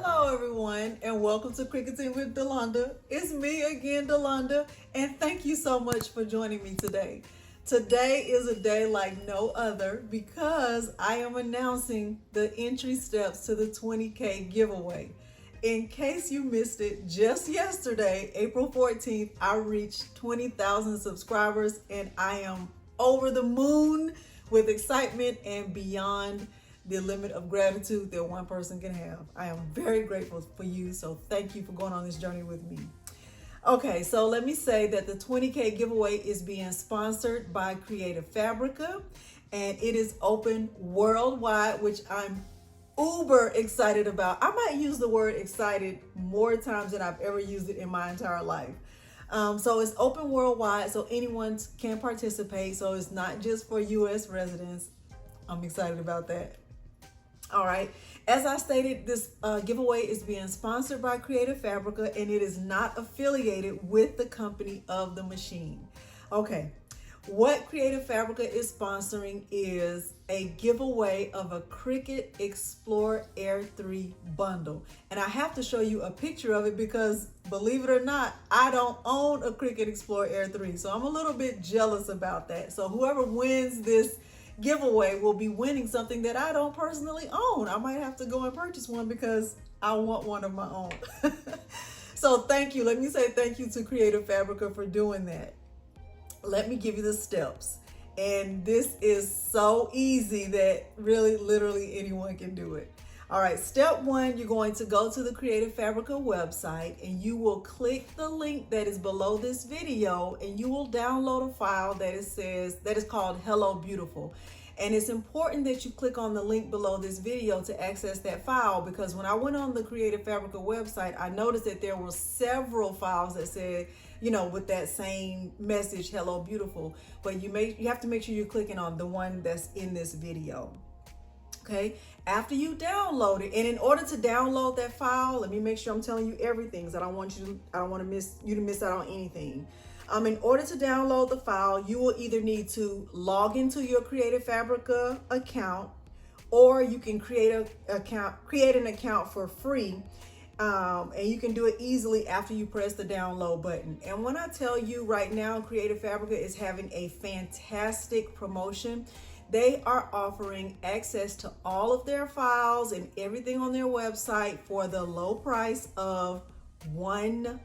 Hello everyone and welcome to Cricut with Delonda. It's me again, Delonda, and thank you so much for joining me today. Today is a day like no other because I am announcing the entry steps to the 20K giveaway. In case you missed it, just yesterday, April 14th, I reached 20,000 subscribers and I am over the moon with excitement and beyond the limit of gratitude that one person can have. I am very grateful for you, so thank you for going on this journey with me. Okay, so let me say that the 20K giveaway is being sponsored by Creative Fabrica, and it is open worldwide, which I'm uber excited about. I might use the word excited more times than I've ever used it in my entire life. So it's open worldwide, so anyone can participate. So it's not just for US residents. I'm excited about that. All right, as I stated, this giveaway is being sponsored by Creative Fabrica and it is not affiliated with the company of the machine. Okay, what Creative Fabrica is sponsoring is a giveaway of a Cricut Explore Air 3 bundle. And I have to show you a picture of it because, believe it or not, I don't own a Cricut Explore Air 3. So I'm a little bit jealous about that. So whoever wins this giveaway will be winning something that I don't personally own. I might have to go and purchase one because I want one of my own. So thank you. Let me say thank you to Creative Fabrica for doing that. Let me give you the steps. And this is so easy that really, literally anyone can do it. All right, step one, you're going to go to the Creative Fabrica website and you will click the link that is below this video and you will download a file that is called Hello Beautiful. And it's important that you click on the link below this video to access that file, because when I went on the Creative Fabrica website, I noticed that there were several files that said, you know, with that same message, Hello Beautiful. But you have to make sure you're clicking on the one that's in this video. Okay, after you download it, and in order to download that file, let me make sure I'm telling you everything, because I don't want you to miss out on anything. In order to download the file, you will either need to log into your Creative Fabrica account, or you can create an account for free, and you can do it easily after you press the download button. And when I tell you right now, Creative Fabrica is having a fantastic promotion. They are offering access to all of their files and everything on their website for the low price of $1.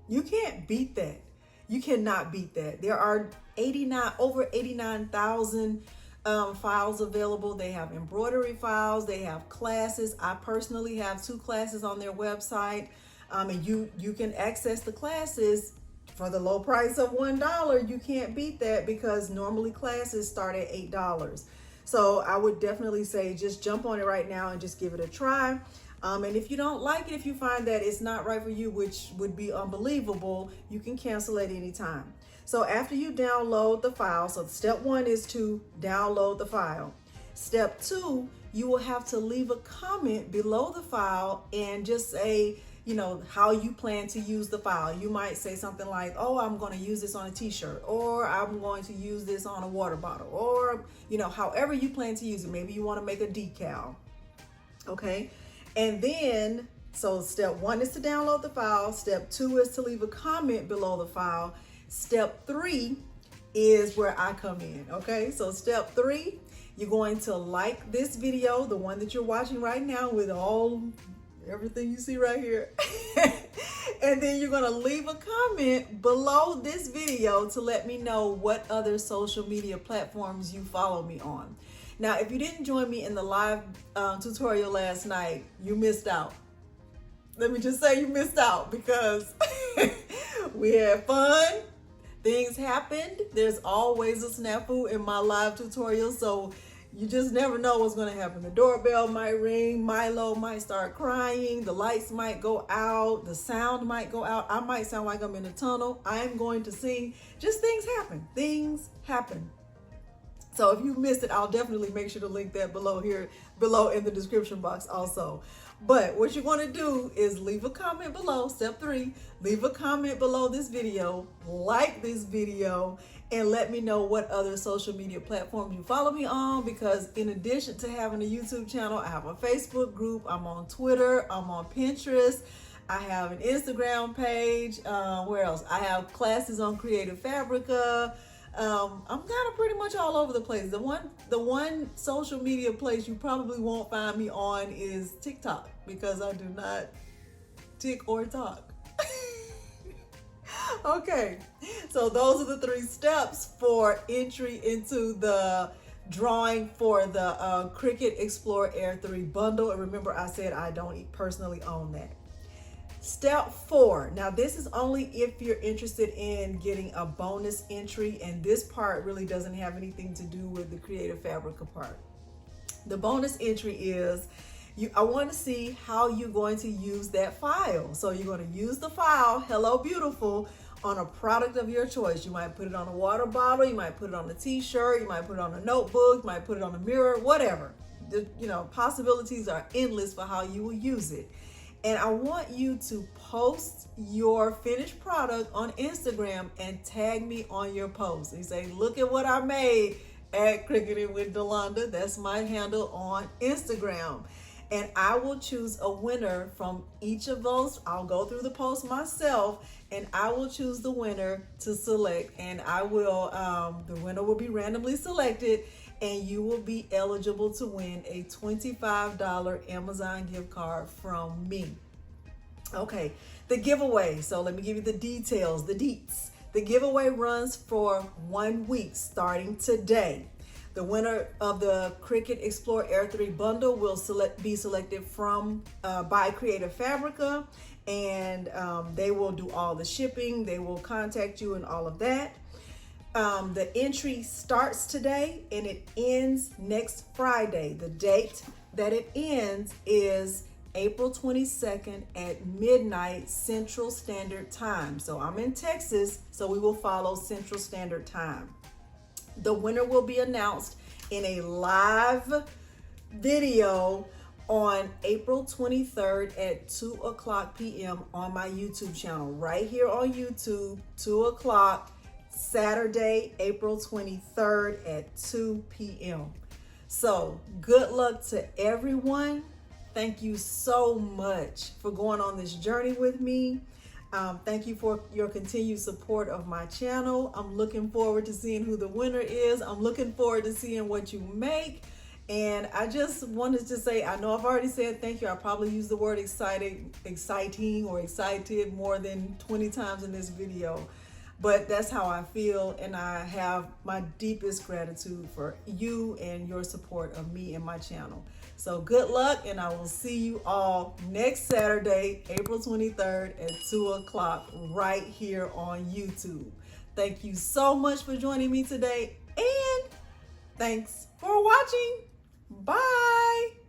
You can't beat that. You cannot beat that. There are over 89,000 files available. They have embroidery files. They have classes. I personally have 2 classes on their website, and you can access the classes for the low price of $1. You can't beat that because normally classes start at $8. So I would definitely say just jump on it right now and just give it a try. And if you don't like it, if you find that it's not right for you, which would be unbelievable, you can cancel at any time. So after you download the file, so step one is to download the file. Step two, you will have to leave a comment below the file and just say, you know, how you plan to use the file. You might say something like, oh, I'm going to use this on a t-shirt, or I'm going to use this on a water bottle, or, you know, however you plan to use it. Maybe you want to make a decal. Okay. And then, so step one is to download the file. Step two is to leave a comment below the file. Step three is where I come in. Okay. So step three, you're going to like this video, the one that you're watching right now with everything you see right here. And then you're going to leave a comment below this video to let me know what other social media platforms you follow me on. Now, if you didn't join me in the live tutorial last night, you missed out. Let me just say you missed out because we had fun. Things happened. There's always a snafu in my live tutorial, so you just never know what's going to happen. The doorbell might ring, Milo might start crying, the lights might go out, the sound might go out. I might sound like I'm in a tunnel. I'm going to sing. Just things happen. Things happen. So if you missed it, I'll definitely make sure to link that below in the description box also. But what you're going to do is leave a comment below, step three, leave a comment below this video, like this video, and let me know what other social media platforms you follow me on, because in addition to having a YouTube channel, I have a Facebook group, I'm on Twitter, I'm on Pinterest, I have an Instagram page. Where else? I have classes on Creative Fabrica. I'm kind of pretty much all over the place. The one social media place you probably won't find me on is TikTok, because I do not tick or talk. Okay, so those are the 3 steps for entry into the drawing for the Cricut Explore Air 3 bundle. And remember, I said I don't personally own that. Step 4. Now this is only if you're interested in getting a bonus entry, and this part really doesn't have anything to do with the Creative Fabrica part. The bonus entry is, I want to see how you're going to use that file. So you're going to use the file, Hello Beautiful, on a product of your choice. You might put it on a water bottle, you might put it on a t-shirt, you might put it on a notebook, you might put it on a mirror, whatever. Possibilities are endless for how you will use it. And I want you to post your finished product on Instagram and tag me on your post. And you say, look at what I made at Cricketing with Delonda. That's my handle on Instagram. And I will choose a winner from each of those. I'll go through the post myself, and I will choose the winner to select. And the winner will be randomly selected, and you will be eligible to win a $25 Amazon gift card from me. Okay, the giveaway. So let me give you the details, the deets. The giveaway runs for 1 week starting today. The winner of the Cricut Explore Air 3 bundle will be selected by Creative Fabrica, and they will do all the shipping. They will contact you and all of that. The entry starts today and it ends next Friday. The date that it ends is April 22nd at midnight Central Standard Time. So I'm in Texas, so we will follow Central Standard Time. The winner will be announced in a live video on April 23rd at 2:00 p.m. on my YouTube channel, right here on YouTube, 2:00, Saturday, April 23rd at 2 p.m. So good luck to everyone. Thank you so much for going on this journey with me. Thank you for your continued support of my channel. I'm looking forward to seeing who the winner is. I'm looking forward to seeing what you make. And I just wanted to say, I know I've already said thank you. I probably used the word exciting or excited more than 20 times in this video. But that's how I feel, and I have my deepest gratitude for you and your support of me and my channel. So good luck, and I will see you all next Saturday, April 23rd at 2:00 right here on YouTube. Thank you so much for joining me today, and thanks for watching. Bye.